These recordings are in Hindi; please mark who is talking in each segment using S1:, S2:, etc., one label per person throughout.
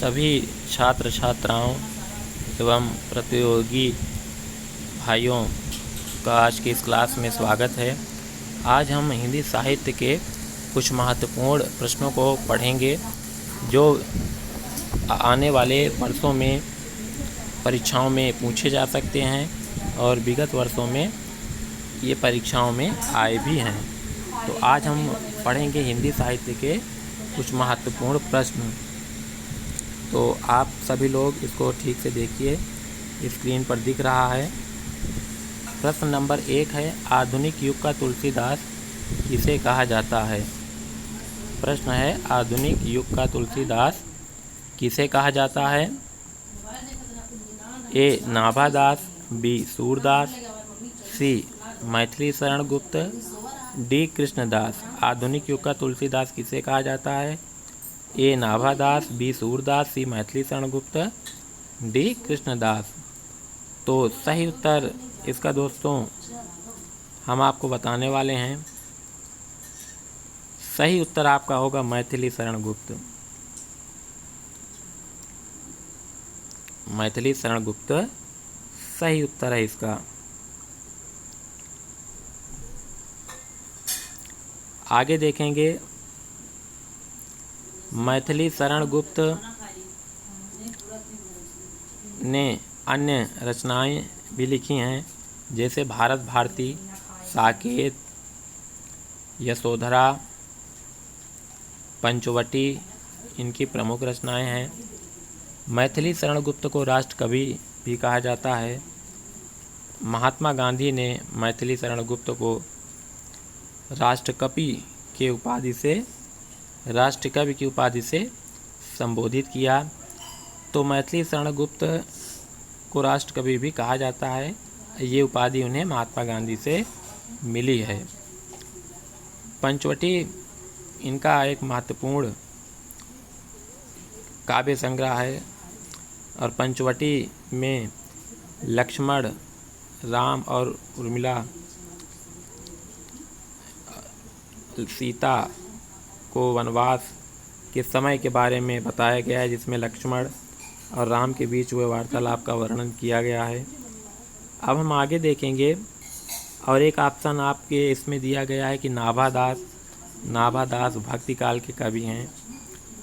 S1: सभी छात्र छात्राओं एवं प्रतियोगी भाइयों का आज की इस क्लास में स्वागत है। आज हम हिंदी साहित्य के कुछ महत्वपूर्ण प्रश्नों को पढ़ेंगे जो आने वाले वर्षों में परीक्षाओं में पूछे जा सकते हैं और विगत वर्षों में ये परीक्षाओं में आए भी हैं। तो आज हम पढ़ेंगे हिंदी साहित्य के कुछ महत्वपूर्ण प्रश्न। तो आप सभी लोग इसको ठीक से देखिए, स्क्रीन पर दिख रहा है। प्रश्न नंबर 1 है, आधुनिक युग का तुलसीदास किसे कहा जाता है? प्रश्न है, आधुनिक युग का तुलसीदास किसे कहा जाता है? ए. नाभादास, बी. सूरदास, सी. मैथिली शरण गुप्त, डी. कृष्णदास। आधुनिक युग का तुलसीदास किसे कहा जाता है? ए. नाभादास, बी. सूरदास, सी. मैथिली शरण गुप्त, डी. कृष्णदास। तो सही उत्तर इसका दोस्तों हम आपको बताने वाले हैं। सही उत्तर आपका होगा मैथिली शरण गुप्त। मैथिली शरण गुप्त सही उत्तर है इसका। आगे देखेंगे, मैथिली शरण गुप्त ने अन्य रचनाएं भी लिखी हैं, जैसे भारत भारती, साकेत, यशोधरा, पंचवटी इनकी प्रमुख रचनाएं हैं। मैथिली शरण गुप्त को राष्ट्र कवि भी कहा जाता है। महात्मा गांधी ने मैथिली शरण गुप्त को राष्ट्रकवि की उपाधि से संबोधित किया। तो मैथिली शरण गुप्त को राष्ट्रकवि भी कहा जाता है। ये उपाधि उन्हें महात्मा गांधी से मिली है। पंचवटी इनका एक महत्वपूर्ण काव्य संग्रह है और पंचवटी में लक्ष्मण, राम और उर्मिला, सीता को वनवास के समय के बारे में बताया गया है, जिसमें लक्ष्मण और राम के बीच हुए वार्तालाप का वर्णन किया गया है। अब हम आगे देखेंगे और एक ऑप्शन आपके इसमें दिया गया है कि नाभादास भक्ति काल के कवि हैं।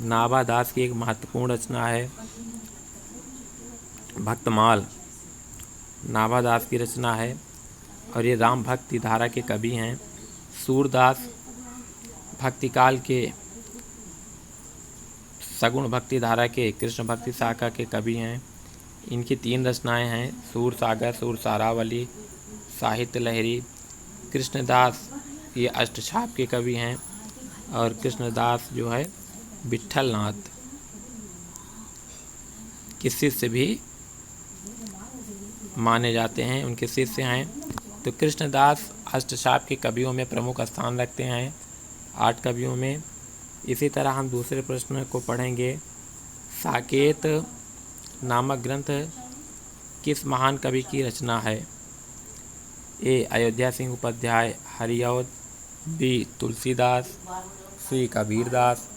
S1: नाभादास की एक महत्वपूर्ण रचना है भक्तमाल, नाभादास की रचना है और ये राम भक्ति धारा के कवि हैं। सूरदास भक्ति काल के सगुण भक्ति धारा के कृष्ण भक्ति शाखा के कवि हैं। इनकी 3 रचनाएं हैं, सूर सागर, सूर सारावली, साहित्य लहरी। कृष्णदास ये अष्टछाप के कवि हैं और कृष्णदास जो है विट्ठल नाथ के शिष्य भी माने जाते हैं, उनके शिष्य हैं। तो कृष्णदास अष्टछाप के कवियों में प्रमुख स्थान रखते हैं, 8 कवियों में। इसी तरह हम दूसरे प्रश्न को पढ़ेंगे। साकेत नामक ग्रंथ किस महान कवि की रचना है? ए. अयोध्या सिंह उपाध्याय हरिऔध, बी. तुलसीदास, सी. कबीरदास,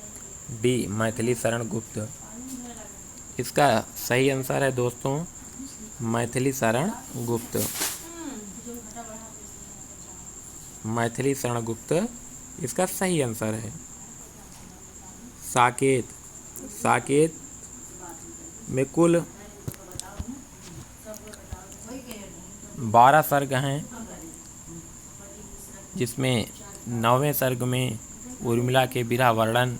S1: डी. मैथिली शरण गुप्त। इसका सही आंसर है दोस्तों मैथिली शरण गुप्त। मैथिली शरण गुप्त इसका सही आंसर है। साकेत में कुल 12 सर्ग हैं, जिसमें 9वें सर्ग में उर्मिला के विरह वर्णन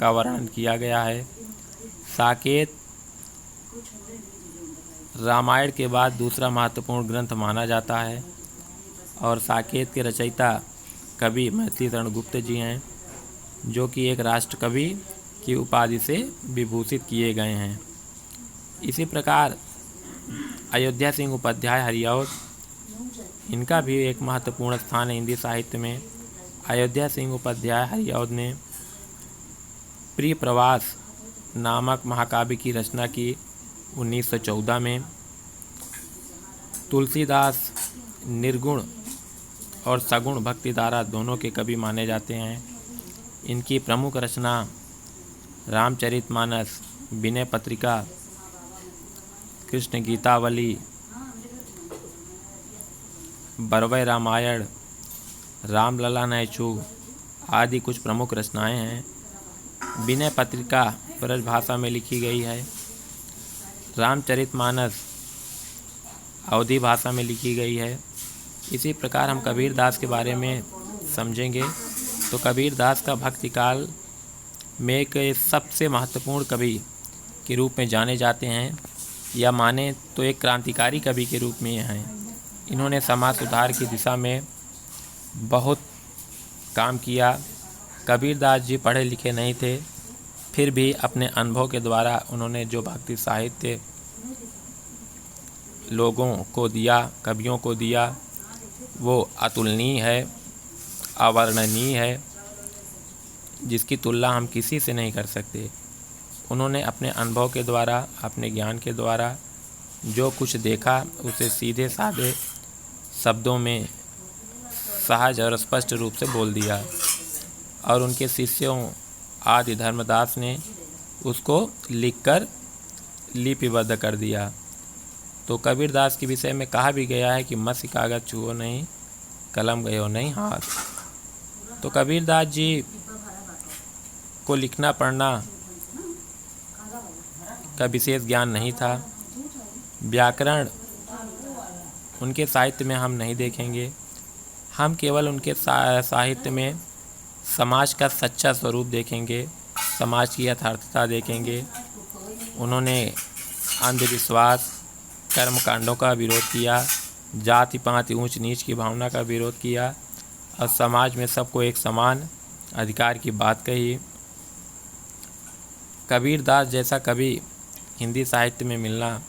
S1: का वर्णन किया गया है। साकेत रामायण के बाद दूसरा महत्वपूर्ण ग्रंथ माना जाता है और साकेत के रचयिता कवि मैथिली शरण गुप्त जी हैं, जो कि एक राष्ट्र कवि की उपाधि से विभूषित किए गए हैं। इसी प्रकार अयोध्या सिंह उपाध्याय हरिऔध, इनका भी एक महत्वपूर्ण स्थान है हिंदी साहित्य में। अयोध्या सिंह उपाध्याय हरिऔध ने प्रिय प्रवास नामक महाकाव्य की रचना की 1914 में। तुलसीदास निर्गुण और सगुण भक्ति धारा दोनों के कवि माने जाते हैं। इनकी प्रमुख रचना रामचरितमानस विनय पत्रिका, कृष्ण गीतावली, बरवय रामायण, रामलला नैचू आदि कुछ प्रमुख रचनाएं हैं। विनय पत्रिका ब्रज भाषा में लिखी गई है। रामचरितमानस अवधी भाषा में लिखी गई है। इसी प्रकार हम कबीरदास के बारे में समझेंगे तो कबीरदास का भक्ति काल में एक सबसे महत्वपूर्ण कवि के रूप में जाने जाते हैं, या माने तो एक क्रांतिकारी कवि के रूप में हैं। इन्होंने समाज सुधार की दिशा में बहुत काम किया। कबीरदास जी पढ़े लिखे नहीं थे, फिर भी अपने अनुभव के द्वारा उन्होंने जो भक्ति साहित्य लोगों को दिया, कवियों को दिया, वो अतुलनीय है, अवर्णनीय है, जिसकी तुलना हम किसी से नहीं कर सकते। उन्होंने अपने अनुभव के द्वारा, अपने ज्ञान के द्वारा जो कुछ देखा उसे सीधे साधे शब्दों में सहज और स्पष्ट रूप से बोल दिया, और उनके शिष्यों आदि धर्मदास ने उसको लिखकर लिपिबद्ध कर दिया। तो कबीरदास के विषय में कहा भी गया है कि मसी कागज छुओ नहीं, कलम गयो नहीं हाथ। तो कबीरदास जी को लिखना पढ़ना का विशेष ज्ञान नहीं था। व्याकरण उनके साहित्य में हम नहीं देखेंगे। हम केवल उनके साहित्य में समाज का सच्चा स्वरूप देखेंगे, समाज की यथार्थता देखेंगे। उन्होंने अंधविश्वास, कर्मकांडों का विरोध किया, जाति पाति ऊंच नीच की भावना का विरोध किया, और समाज में सबको एक समान अधिकार की बात कही। कबीरदास जैसा कवि हिंदी साहित्य में मिलना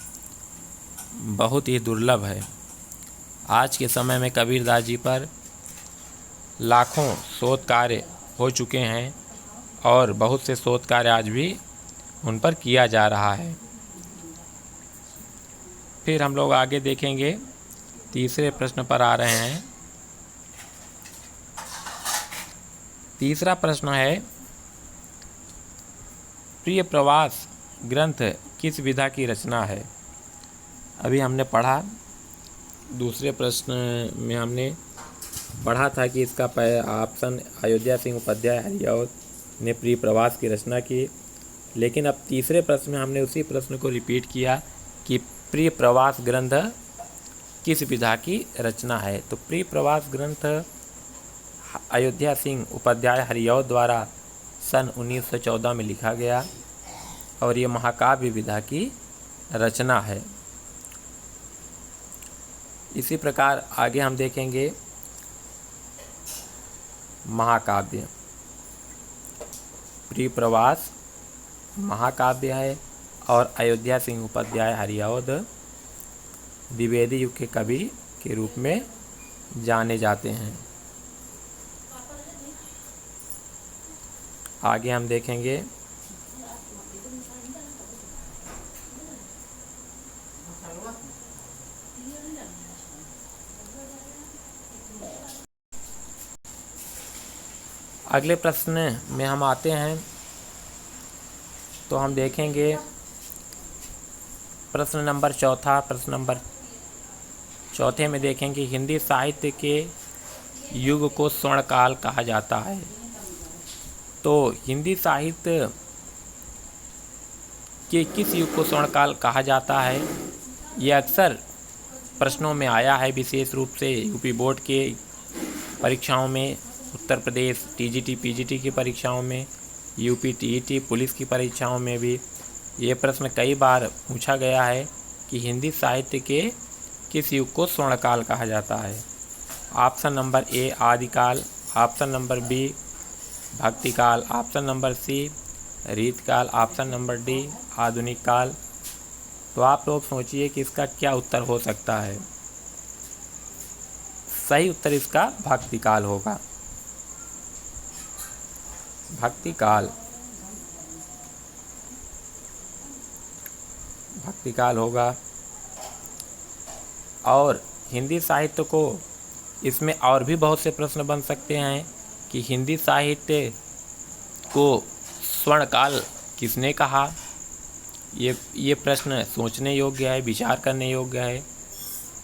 S1: बहुत ही दुर्लभ है। आज के समय में कबीरदास जी पर लाखों शोध कार्य हो चुके हैं, और बहुत से शोध कार्य आज भी उन पर किया जा रहा है। फिर हम लोग आगे देखेंगे, तीसरे प्रश्न पर आ रहे हैं। तीसरा प्रश्न है, प्रिय प्रवास ग्रंथ किस विधा की रचना है? अभी हमने पढ़ा, दूसरे प्रश्न में हमने पढ़ा था कि इसका ऑप्शन अयोध्या सिंह उपाध्याय हरिऔध ने प्रिय प्रवास की रचना की। लेकिन अब तीसरे प्रश्न में हमने उसी प्रश्न को रिपीट किया कि प्रिय प्रवास ग्रंथ किस विधा की रचना है। तो प्रिय प्रवास ग्रंथ अयोध्या सिंह उपाध्याय हरिऔध द्वारा सन 1914 में लिखा गया, और ये महाकाव्य विधा की रचना है। इसी प्रकार आगे हम देखेंगे महाकाव्य। प्रिय प्रवास महाकाव्य है, और अयोध्या सिंह उपाध्याय हरिऔध द्विवेदी युग के कवि के रूप में जाने जाते हैं। आगे हम देखेंगे अगले प्रश्न में हम आते हैं, तो हम देखेंगे प्रश्न नंबर चौथा। प्रश्न नंबर चौथे में देखेंगे हिंदी साहित्य के युग को स्वर्णकाल कहा जाता है। तो हिंदी साहित्य के किस युग को स्वर्णकाल कहा जाता है, ये अक्सर प्रश्नों में आया है, विशेष रूप से यूपी बोर्ड के परीक्षाओं में, उत्तर प्रदेश टीजीटी पीजीटी की परीक्षाओं में, यूपी टीईटी पुलिस की परीक्षाओं में भी ये प्रश्न कई बार पूछा गया है कि हिंदी साहित्य के किस युग को स्वर्णकाल कहा जाता है। ऑप्शन नंबर ए आदिकाल, ऑप्शन नंबर बी भक्तिकाल, ऑप्शन नंबर सी रीतकाल, ऑप्शन नंबर डी आधुनिक काल। तो आप लोग सोचिए कि इसका क्या उत्तर हो सकता है। सही उत्तर इसका भक्तिकाल होगा। भक्तिकाल होगा। और हिंदी साहित्य को, इसमें और भी बहुत से प्रश्न बन सकते हैं कि हिंदी साहित्य को स्वर्णकाल किसने कहा, ये प्रश्न सोचने योग्य है, विचार करने योग्य है।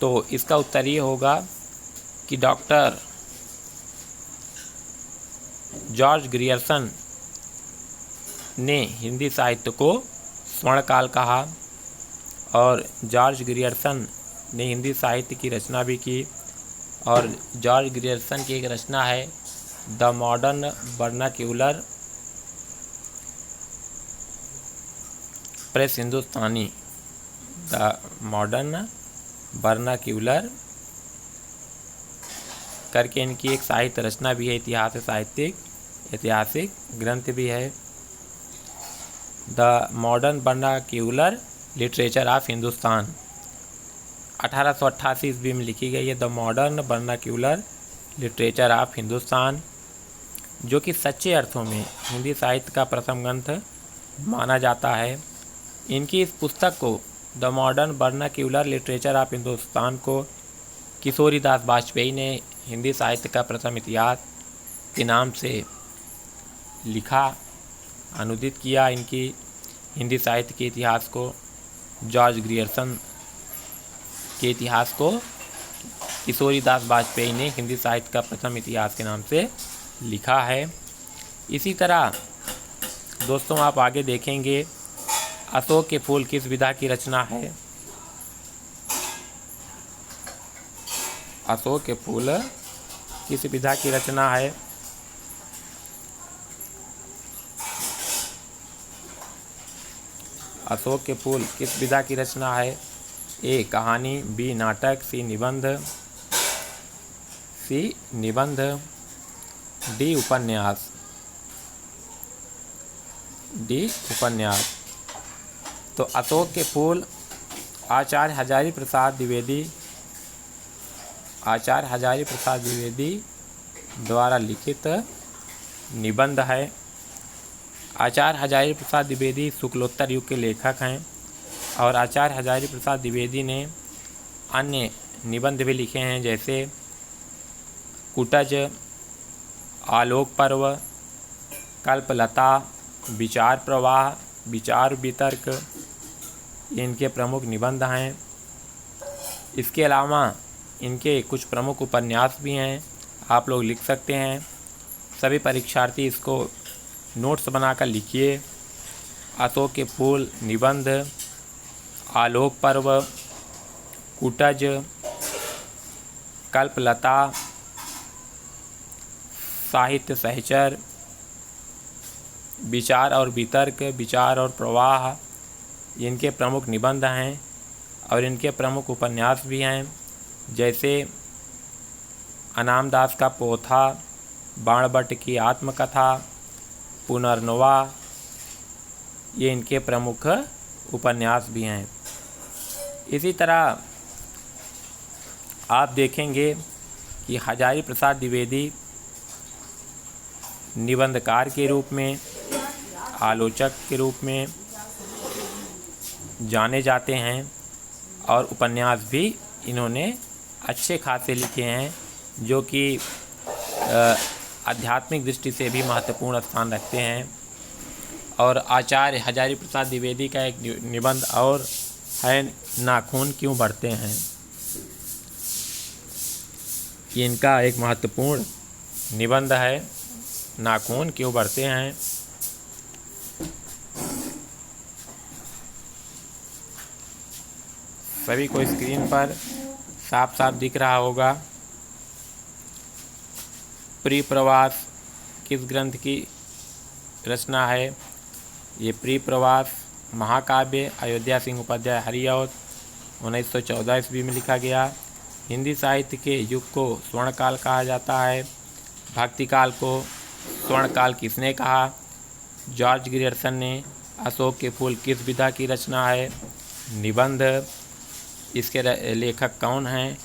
S1: तो इसका उत्तर ये होगा कि डॉक्टर जॉर्ज ग्रियर्सन ने हिंदी साहित्य को स्वर्णकाल कहा, और जॉर्ज ग्रियर्सन ने हिंदी साहित्य की रचना भी की। और जॉर्ज ग्रियर्सन की एक रचना है the modern vernacular press Hindustani, the modern vernacular करके इनकी एक साहित्य रचना भी है, ऐतिहासिक ग्रंथ भी है। The modern vernacular literature of Hindustan 1888 ईस्वी में लिखी गई है। The modern vernacular literature of Hindustan, जो कि सच्चे अर्थों में हिंदी साहित्य का प्रथम ग्रंथ माना जाता है। इनकी इस पुस्तक को the modern vernacular literature of Hindustan को किशोरीदास वाजपेयी ने हिंदी साहित्य का प्रथम इतिहास के नाम से लिखा, अनुदित किया। इनकी हिंदी साहित्य के इतिहास को, जॉर्ज ग्रियर्सन के इतिहास को किशोरीदास वाजपेयी ने हिंदी साहित्य का प्रथम इतिहास के नाम से लिखा है। इसी तरह दोस्तों आप आगे देखेंगे अशोक के फूल किस विधा की रचना है। अशोक के फूल किस विधा की रचना है। अशोक के फूल किस विधा की रचना है। ए कहानी, बी नाटक, सी निबंध, डी उपन्यास। तो अशोक के फूल आचार्य हजारी प्रसाद द्विवेदी द्वारा लिखित निबंध है। आचार्य हजारी प्रसाद द्विवेदी शुक्लोत्तर युग के लेखक हैं, और आचार्य हजारी प्रसाद द्विवेदी ने अन्य निबंध भी लिखे हैं, जैसे कुटज, आलोक पर्व, कल्पलता, विचार प्रवाह, विचार वितर्क, ये इनके प्रमुख निबंध हैं। इसके अलावा इनके कुछ प्रमुख उपन्यास भी हैं, आप लोग लिख सकते हैं। सभी परीक्षार्थी इसको नोट्स बनाकर लिखिए। अशोक के फूल निबंध, आलोक पर्व, कुटज, कल्पलता, साहित्य सहचर, विचार और वितर्क, विचार और प्रवाह, इनके प्रमुख निबंध हैं। और इनके प्रमुख उपन्यास भी हैं, जैसे अनामदास का पोथा, बाणभट्ट की आत्मकथा, पुनर्नवा, ये इनके प्रमुख उपन्यास भी हैं। इसी तरह आप देखेंगे कि हजारी प्रसाद द्विवेदी निबंधकार के रूप में, आलोचक के रूप में जाने जाते हैं, और उपन्यास भी इन्होंने अच्छे खासे लिखे हैं, जो कि आध्यात्मिक दृष्टि से भी महत्वपूर्ण स्थान रखते हैं। और आचार्य हजारी प्रसाद द्विवेदी का एक निबंध और है, नाखून क्यों बढ़ते हैं। ये इनका एक महत्वपूर्ण निबंध है, नाखून क्यों बढ़ते हैं। सभी को स्क्रीन पर साफ साफ दिख रहा होगा। प्रिप्रवास किस ग्रंथ की रचना है। ये प्रिप्रवास महाकाव्य अयोध्या सिंह उपाध्याय हरिऔध 1914 ईस्वी में लिखा गया। हिंदी साहित्य के युग को स्वर्णकाल कहा जाता है। भक्तिकाल को स्वर्णकाल किसने कहा। जॉर्ज ग्रियर्सन ने अशोक के फूल किस विधा की रचना है। निबंध, इसके लेखक कौन हैं।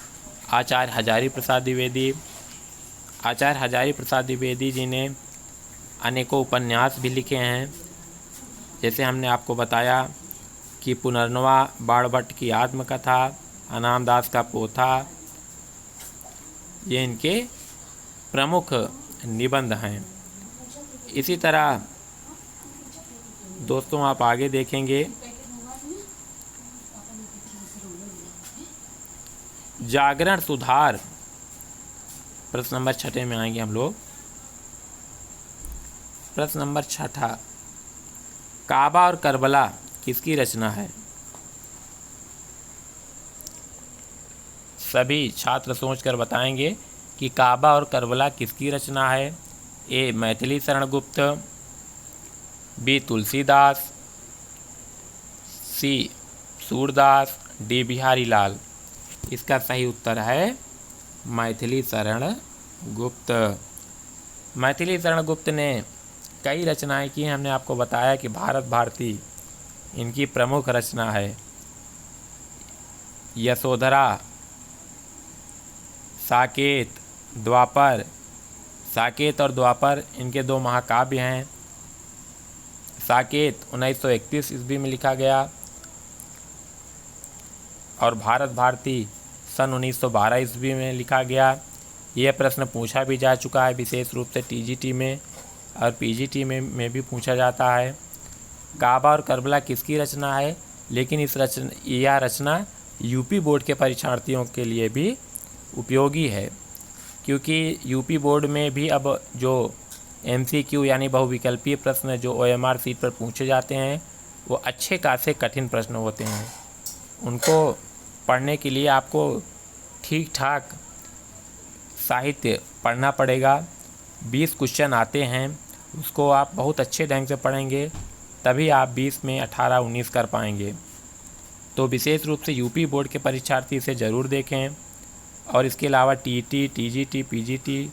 S1: आचार्य हजारी प्रसाद द्विवेदी। आचार्य हजारी प्रसाद द्विवेदी जी ने अनेकों उपन्यास भी लिखे हैं, जैसे हमने आपको बताया कि पुनर्नवा, बाणभट्ट की आत्मकथा, अनामदास का पोथा, ये इनके प्रमुख निबंध हैं। इसी तरह दोस्तों आप आगे देखेंगे जागरण सुधार, प्रश्न नंबर 6 में आएंगे हम लोग। प्रश्न नंबर 6, काबा और करबला किसकी रचना है? सभी छात्र सोचकर बताएंगे कि काबा और करबला किसकी रचना है। ए मैथिली शरण गुप्त, बी तुलसीदास, सी सूरदास, डी बिहारी लाल। इसका सही उत्तर है मैथिली शरण गुप्त। मैथिली शरण गुप्त ने कई रचनाएं की हैं। हमने आपको बताया कि भारत भारती इनकी प्रमुख रचना है। यशोधरा, साकेत, द्वापर, साकेत और द्वापर इनके दो महाकाव्य हैं। साकेत 1931 ईस्वी में लिखा गया और भारत भारती सन 1912 ईस्वी में लिखा गया। यह प्रश्न पूछा भी जा चुका है, विशेष रूप से टीजीटी में और पीजीटी में भी पूछा जाता है। काबा और करबला किसकी रचना है? लेकिन यह रचना यूपी बोर्ड के परीक्षार्थियों के लिए भी उपयोगी है, क्योंकि यूपी बोर्ड में भी अब जो एमसीक्यू यानी बहुविकल्पीय प्रश्न जो ओएमआर सीट पर पूछे जाते हैं वो अच्छे खासे कठिन प्रश्न होते हैं। उनको पढ़ने के लिए आपको ठीक ठाक साहित्य पढ़ना पड़ेगा। 20 क्वेश्चन आते हैं, उसको आप बहुत अच्छे ढंग से पढ़ेंगे तभी आप 20 में 18-19 कर पाएंगे। तो विशेष रूप से यूपी बोर्ड के परीक्षार्थी इसे ज़रूर देखें और इसके अलावा टीटी, टीजीटी, पीजीटी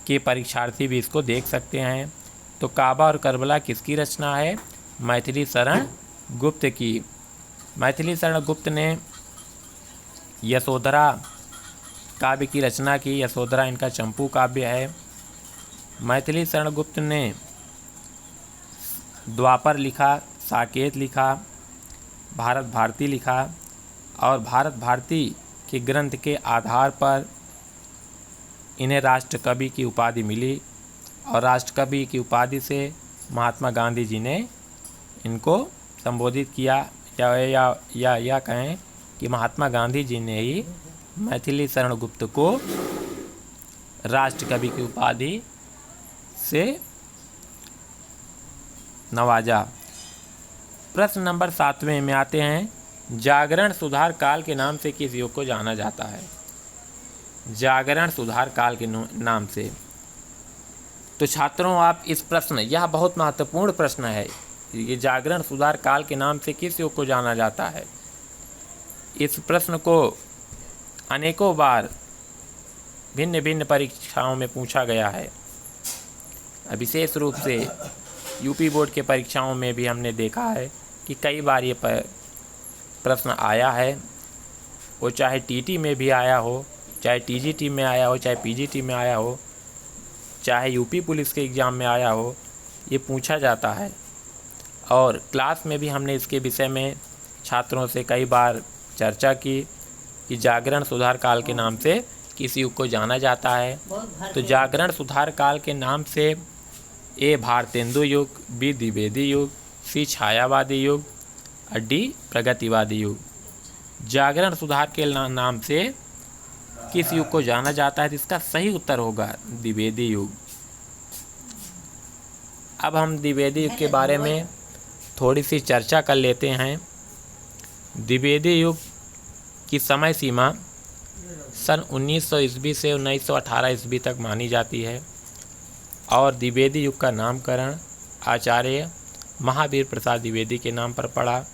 S1: के परीक्षार्थी भी इसको देख सकते हैं। तो काबा और करबला किसकी रचना है? मैथिली शरण गुप्त की। मैथिली शरण गुप्त ने यशोधरा काव्य की रचना की। यशोधरा इनका चंपू काव्य है। मैथिली शरण गुप्त ने द्वापर लिखा, साकेत लिखा, भारत भारती लिखा और भारत भारती के ग्रंथ के आधार पर इन्हें राष्ट्रकवि की उपाधि मिली और राष्ट्रकवि की उपाधि से महात्मा गांधी जी ने इनको संबोधित किया। या कहें कि महात्मा गांधी जी ने ही मैथिली शरण गुप्त को राष्ट्रकवि की उपाधि से नवाजा। प्रश्न नंबर 7वें में आते हैं। जागरण सुधार काल के नाम से किस युग को जाना जाता है? जागरण सुधार काल के नाम से। तो छात्रों आप इस प्रश्न, यह बहुत महत्वपूर्ण प्रश्न है, ये जागरण सुधार काल के नाम से किस युग को जाना जाता है? इस प्रश्न को अनेकों बार भिन्न भिन्न परीक्षाओं में पूछा गया है। विशेष रूप से यूपी बोर्ड के परीक्षाओं में भी हमने देखा है कि कई बार ये प्रश्न आया है। वो चाहे टीटी में भी आया हो, चाहे टीजीटी में आया हो, चाहे पीजीटी में आया हो, चाहे यूपी पुलिस के एग्ज़ाम में आया हो, ये पूछा जाता है। और क्लास में भी हमने इसके विषय में छात्रों से कई बार चर्चा की कि जागरण सुधार काल के नाम से किस युग को जाना जाता है। तो जागरण सुधार काल के नाम से ए भारतेंदु युग, बी द्विवेदी युग, सी छायावादी युग और डी प्रगतिवादी युग। जागरण सुधार के नाम से किस युग को जाना जाता है? इसका सही उत्तर होगा द्विवेदी युग। अब हम द्विवेदी युग के बारे में थोड़ी सी चर्चा कर लेते हैं। द्विवेदी युग की समय सीमा सन 1900 ईस्वी से 1918 ईस्वी तक मानी जाती है और द्विवेदी युग का नामकरण आचार्य महावीर प्रसाद द्विवेदी के नाम पर पड़ा।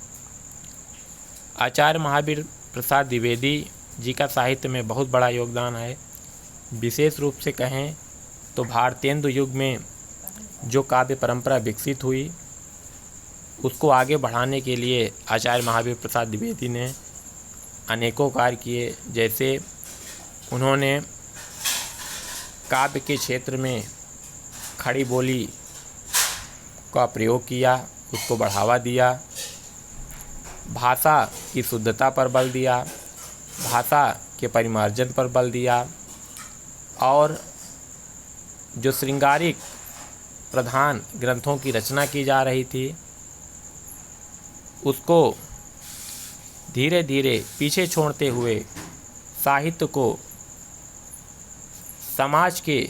S1: आचार्य महावीर प्रसाद द्विवेदी जी का साहित्य में बहुत बड़ा योगदान है। विशेष रूप से कहें तो भारतेंदु युग में जो काव्य परंपरा विकसित हुई उसको आगे बढ़ाने के लिए आचार्य महावीर प्रसाद द्विवेदी ने अनेकों कार्य किए। जैसे उन्होंने काव्य के क्षेत्र में खड़ी बोली का प्रयोग किया, उसको बढ़ावा दिया, भाषा की शुद्धता पर बल दिया, भाषा के परिमार्जन पर बल दिया और जो श्रृंगारिक प्रधान ग्रंथों की रचना की जा रही थी उसको धीरे धीरे पीछे छोड़ते हुए साहित्य को समाज के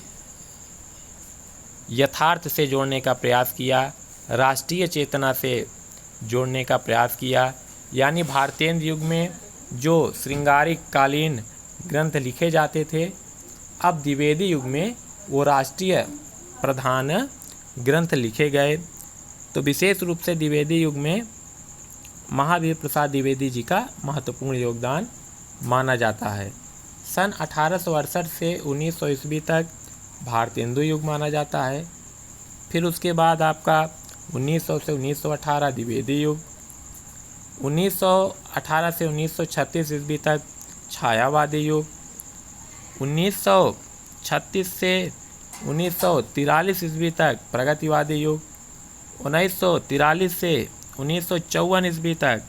S1: यथार्थ से जोड़ने का प्रयास किया, राष्ट्रीय चेतना से जोड़ने का प्रयास किया। यानी भारतेंद्र युग में जो श्रृंगारिक कालीन ग्रंथ लिखे जाते थे, अब द्विवेदी युग में वो राष्ट्रीय प्रधान ग्रंथ लिखे गए। तो विशेष रूप से द्विवेदी युग में महावीर प्रसाद द्विवेदी जी का महत्वपूर्ण योगदान माना जाता है। सन 1868 से 1900 ईस्वी तक भारतेंदु युग माना जाता है। फिर उसके बाद आपका 1900 से 1918 द्विवेदी युग, 1918 से 1936 ईस्वी तक छायावादी युग, 1936 से 1943 ईस्वी तक प्रगतिवादी युग, 1943 से 1954 ईस्वी तक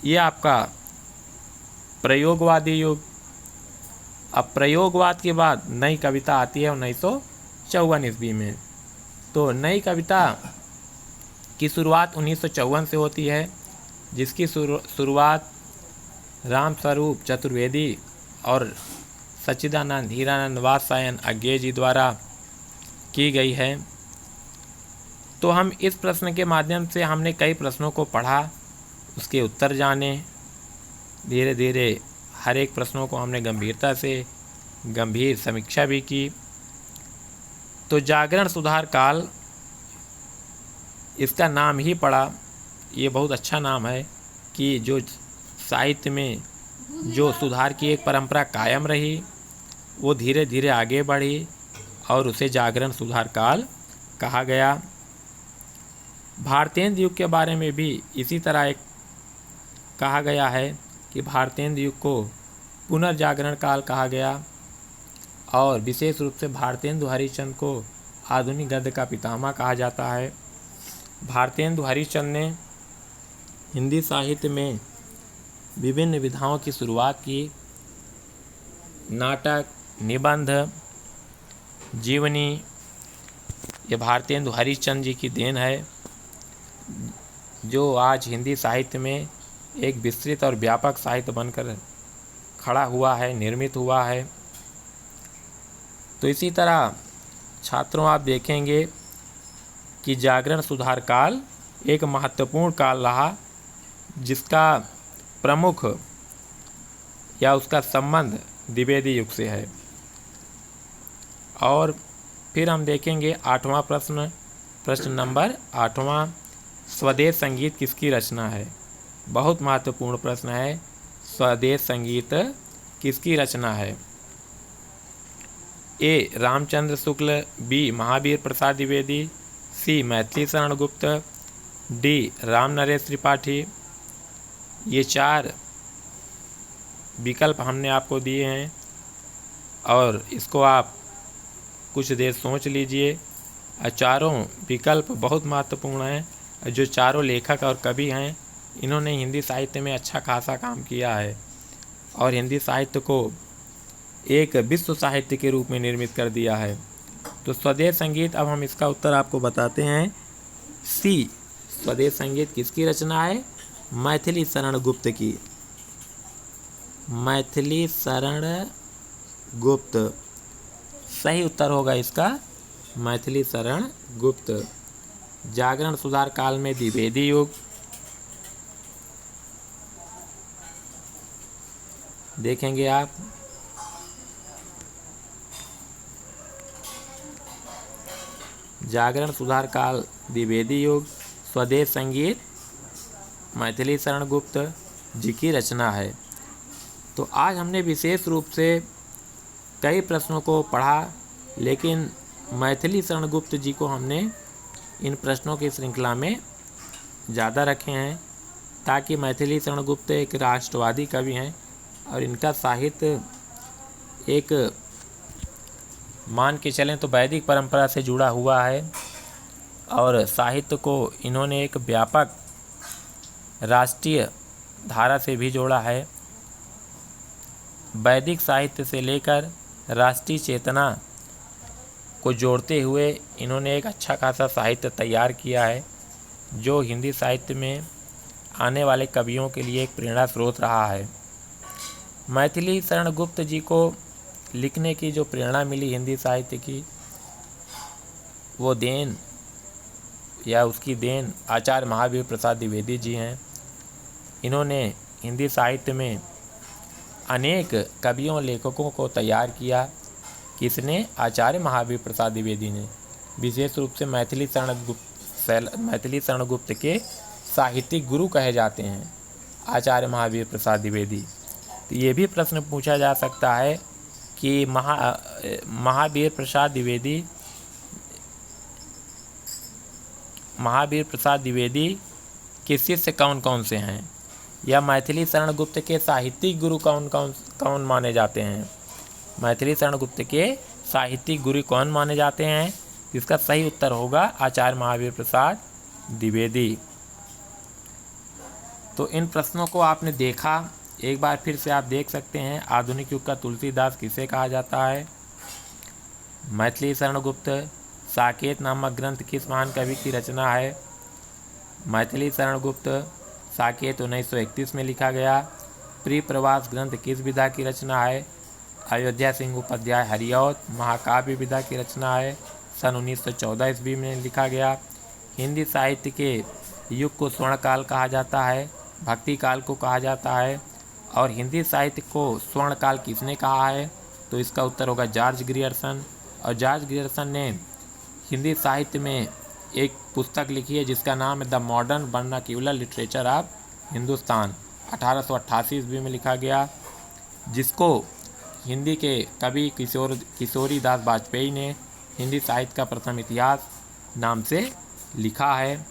S1: ये आपका प्रयोगवादी युग। अब प्रयोगवाद के बाद नई कविता आती है 1954 ईस्वी में। तो नई कविता की शुरुआत 1954 से होती है, जिसकी शुरुआत रामस्वरूप चतुर्वेदी और सच्चिदानंद हीरानंद वात्स्यायन अज्ञेय जी द्वारा की गई है। तो हम इस प्रश्न के माध्यम से हमने कई प्रश्नों को पढ़ा, उसके उत्तर जाने, धीरे धीरे हर एक प्रश्नों को हमने गंभीरता से गंभीर समीक्षा भी की। तो जागरण सुधार काल इसका नाम ही पड़ा, ये बहुत अच्छा नाम है कि जो साहित्य में जो सुधार की एक परंपरा कायम रही वो धीरे धीरे आगे बढ़ी और उसे जागरण सुधार काल कहा गया। भारतेंद्र युग के बारे में भी इसी तरह एक कहा गया है कि भारतेंद्र युग को पुनर्जागरण काल कहा गया और विशेष रूप से भारतेंदु हरिश्चंद्र को आधुनिक गद्य का पितामह कहा जाता है। भारतेंदु हरिश्चंद्र ने हिंदी साहित्य में विभिन्न विधाओं की शुरुआत की। नाटक, निबंध, जीवनी, ये भारतेंदु हरिश्चंद्र जी की देन है, जो आज हिंदी साहित्य में एक विस्तृत और व्यापक साहित्य बनकर खड़ा हुआ है, निर्मित हुआ है। तो इसी तरह छात्रों आप देखेंगे कि जागरण सुधार काल एक महत्वपूर्ण काल रहा, जिसका प्रमुख या उसका संबंध द्विवेदी युग से है। और फिर हम देखेंगे 8वां प्रश्न, प्रश्न नंबर 8वां, स्वदेश संगीत किसकी रचना है? बहुत महत्वपूर्ण प्रश्न है। स्वदेश संगीत किसकी रचना है? ए रामचंद्र शुक्ल, बी महावीर प्रसाद द्विवेदी, सी मैथिली शरण गुप्त, डी राम नरेश त्रिपाठी। ये 4 विकल्प हमने आपको दिए हैं और इसको आप कुछ देर सोच लीजिए। चारों विकल्प बहुत महत्वपूर्ण हैं। जो चारों लेखक और कवि हैं, इन्होंने हिंदी साहित्य में अच्छा खासा काम किया है और हिंदी साहित्य को एक विश्व साहित्य के रूप में निर्मित कर दिया है। तो स्वदेश संगीत, अब हम इसका उत्तर आपको बताते हैं। सी, स्वदेश संगीत किसकी रचना है? मैथिली शरण गुप्त की। मैथिली शरण गुप्त सही उत्तर होगा इसका, मैथिली शरण गुप्त। जागरण सुधार काल में द्विवेदी युग, देखेंगे आप। जागरण सुधार काल द्विवेदी युग, स्वदेश संगीत मैथिली शरण गुप्त जी की रचना है। तो आज हमने विशेष रूप से कई प्रश्नों को पढ़ा, लेकिन मैथिली शरण गुप्त जी को हमने इन प्रश्नों की श्रृंखला में ज़्यादा रखे हैं, ताकि मैथिली शरण गुप्त एक राष्ट्रवादी कवि हैं और इनका साहित्य एक मान के चलें तो वैदिक परंपरा से जुड़ा हुआ है और साहित्य को इन्होंने एक व्यापक राष्ट्रीय धारा से भी जोड़ा है। वैदिक साहित्य से लेकर राष्ट्रीय चेतना को जोड़ते हुए इन्होंने एक अच्छा खासा साहित्य तैयार किया है, जो हिंदी साहित्य में आने वाले कवियों के लिए एक प्रेरणा स्रोत रहा है। मैथिली शरण गुप्त जी को लिखने की जो प्रेरणा मिली हिंदी साहित्य की, वो देन या उसकी देन आचार्य महावीर प्रसाद द्विवेदी जी हैं। इन्होंने हिंदी साहित्य में अनेक कवियों लेखकों को तैयार किया। किसने? आचार्य महावीर प्रसाद द्विवेदी ने। विशेष रूप से मैथिली शरण गुप्त के साहित्यिक गुरु कहे जाते हैं आचार्य महावीर प्रसाद द्विवेदी। तो ये भी प्रश्न पूछा जा सकता है कि महावीर प्रसाद द्विवेदी के शिष्य कौन कौन से हैं, या मैथिली शरण गुप्त के साहित्यिक गुरु कौन माने जाते हैं। मैथिली शरण गुप्त के साहित्यिक गुरु कौन माने जाते हैं? इसका सही उत्तर होगा आचार्य महावीर प्रसाद द्विवेदी। तो इन प्रश्नों को आपने देखा, एक बार फिर से आप देख सकते हैं। आधुनिक युग का तुलसीदास किसे कहा जाता है? मैथिली शरण गुप्त साकेत नामक ग्रंथ किस महान कवि की रचना है? मैथिली शरण गुप्त साकेत 1931 में लिखा गया। प्रिय प्रवास ग्रंथ किस विधा की रचना है? अयोध्या सिंह उपाध्याय हरिऔध महाकाव्य विधा की रचना है। सन 1914 ईस्वी में लिखा गया। हिंदी साहित्य के युग को स्वर्ण काल कहा जाता है, भक्ति काल को कहा जाता है। और हिंदी साहित्य को स्वर्ण काल किसने कहा है? तो इसका उत्तर होगा जॉर्ज ग्रियर्सन। और जॉर्ज ग्रियर्सन ने हिंदी साहित्य में एक पुस्तक लिखी है जिसका नाम है the modern vernacular literature of Hindustan. 1888 ईस्वी में लिखा गया, जिसको हिंदी के कवि किशोरीदास वाजपेयी ने हिंदी साहित्य का प्रथम इतिहास नाम से लिखा है।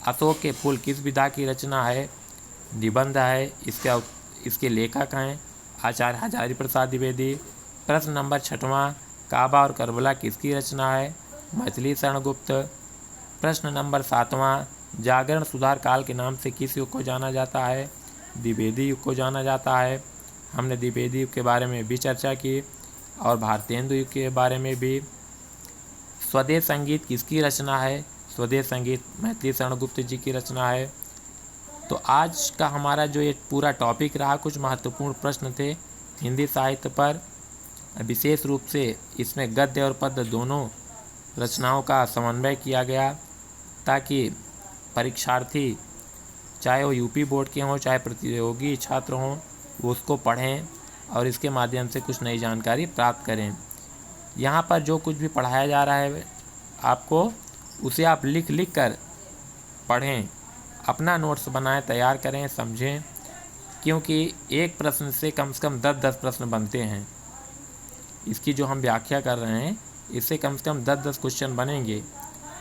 S1: अशोक के फूल किस विधा की रचना है? निबंध है। इसके लेखक हैं आचार्य हजारी प्रसाद द्विवेदी। प्रश्न नंबर 6वां, काबा और करबला किसकी रचना है? मैथिली शरण गुप्त। प्रश्न नंबर 7वां, जागरण सुधार काल के नाम से किस युग को जाना जाता है? द्विवेदी युग को जाना जाता है। हमने द्विवेदी युग के बारे में भी चर्चा की और भारतेंदु युग के बारे में भी। स्वदेश संगीत किसकी रचना है? स्वदेश संगीत मैथिली शरण गुप्त जी की रचना है। तो आज का हमारा जो ये पूरा टॉपिक रहा, कुछ महत्वपूर्ण प्रश्न थे हिंदी साहित्य पर। विशेष रूप से इसमें गद्य और पद्य दोनों रचनाओं का समन्वय किया गया, ताकि परीक्षार्थी चाहे वो यूपी बोर्ड के हों चाहे प्रतियोगी छात्र हों, वो उसको पढ़ें और इसके माध्यम से कुछ नई जानकारी प्राप्त करें। यहाँ पर जो कुछ भी पढ़ाया जा रहा है आपको, उसे आप लिख कर पढ़ें, अपना नोट्स बनाएं, तैयार करें, समझें, क्योंकि एक प्रश्न से कम 10 प्रश्न बनते हैं। इसकी जो हम व्याख्या कर रहे हैं, इससे कम से कम 10 क्वेश्चन बनेंगे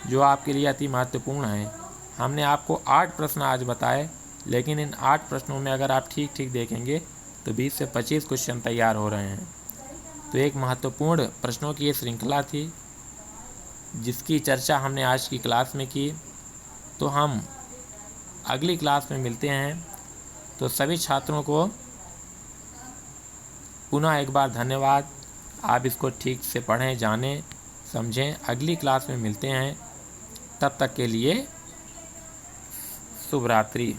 S1: जो आपके लिए अति महत्वपूर्ण हैं। हमने आपको 8 प्रश्न आज बताए, लेकिन इन 8 प्रश्नों में अगर आप ठीक देखेंगे तो 20 से 25 क्वेश्चन तैयार हो रहे हैं। तो एक महत्वपूर्ण प्रश्नों की ये श्रृंखला थी जिसकी चर्चा हमने आज की क्लास में की। तो हम अगली क्लास में मिलते हैं। तो सभी छात्रों को पुनः एक बार धन्यवाद। आप इसको ठीक से पढ़ें, जानें, समझें। अगली क्लास में मिलते हैं। तब तक के लिए शुभ रात्रि।